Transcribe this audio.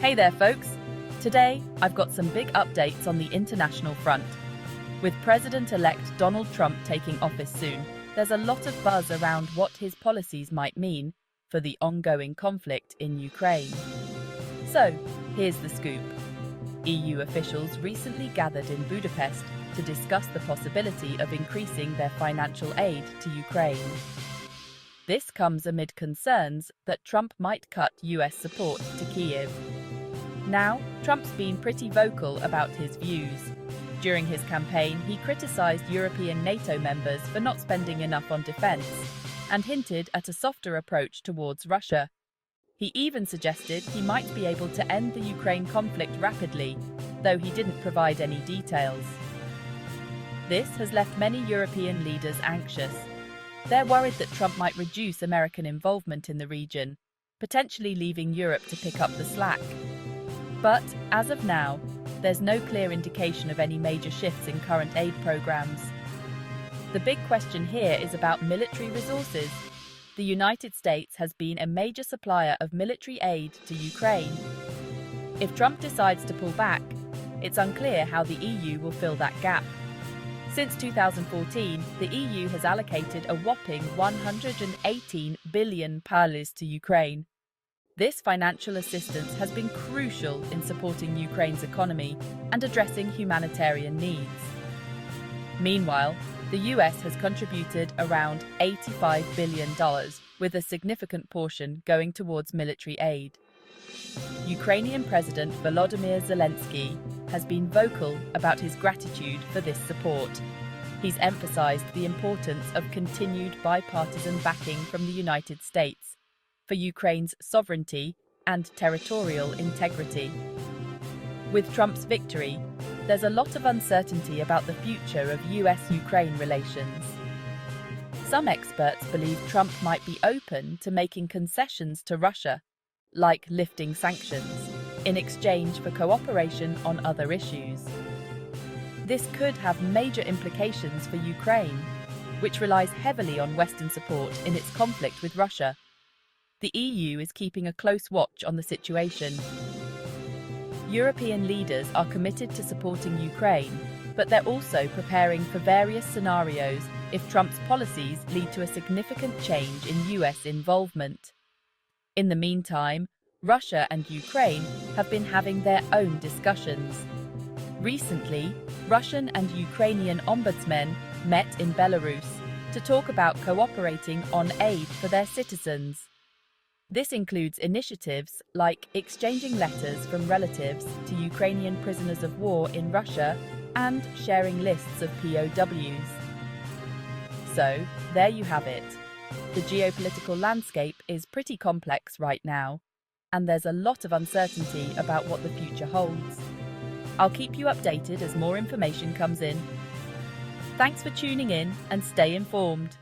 Hey there, folks! Today, I've got some big updates on the international front. With President-elect Donald Trump taking office soon, there's a lot of buzz around what his policies might mean for the ongoing conflict in Ukraine. So, here's the scoop. EU officials recently gathered in Budapest to discuss the possibility of increasing their financial aid to Ukraine. This comes amid concerns that Trump might cut US support to Kyiv. Now, Trump's been pretty vocal about his views. During his campaign, he criticized European NATO members for not spending enough on defense and hinted at a softer approach towards Russia. He even suggested he might be able to end the Ukraine conflict rapidly, though he didn't provide any details. This has left many European leaders anxious. They're worried that Trump might reduce American involvement in the region, potentially leaving Europe to pick up the slack. But, as of now, there's no clear indication of any major shifts in current aid programs. The big question here is about military resources. The United States has been a major supplier of military aid to Ukraine. If Trump decides to pull back, it's unclear how the EU will fill that gap. Since 2014, the EU has allocated a whopping $118 billion to Ukraine. This financial assistance has been crucial in supporting Ukraine's economy and addressing humanitarian needs. Meanwhile, the US has contributed around $85 billion, with a significant portion going towards military aid. Ukrainian President Volodymyr Zelensky has been vocal about his gratitude for this support. He's emphasized the importance of continued bipartisan backing from the United States for Ukraine's sovereignty and territorial integrity. With Trump's victory, there's a lot of uncertainty about the future of US-Ukraine relations. Some experts believe Trump might be open to making concessions to Russia, like lifting sanctions, in exchange for cooperation on other issues. This could have major implications for Ukraine, which relies heavily on Western support in its conflict with Russia. The EU is keeping a close watch on the situation. European leaders are committed to supporting Ukraine, but they're also preparing for various scenarios if Trump's policies lead to a significant change in US involvement. In the meantime, Russia and Ukraine have been having their own discussions. Recently, Russian and Ukrainian ombudsmen met in Belarus to talk about cooperating on aid for their citizens. This includes initiatives like exchanging letters from relatives to Ukrainian prisoners of war in Russia and sharing lists of POWs. So, there you have it. The geopolitical landscape is pretty complex right now, and there's a lot of uncertainty about what the future holds. I'll keep you updated as more information comes in. Thanks for tuning in and stay informed.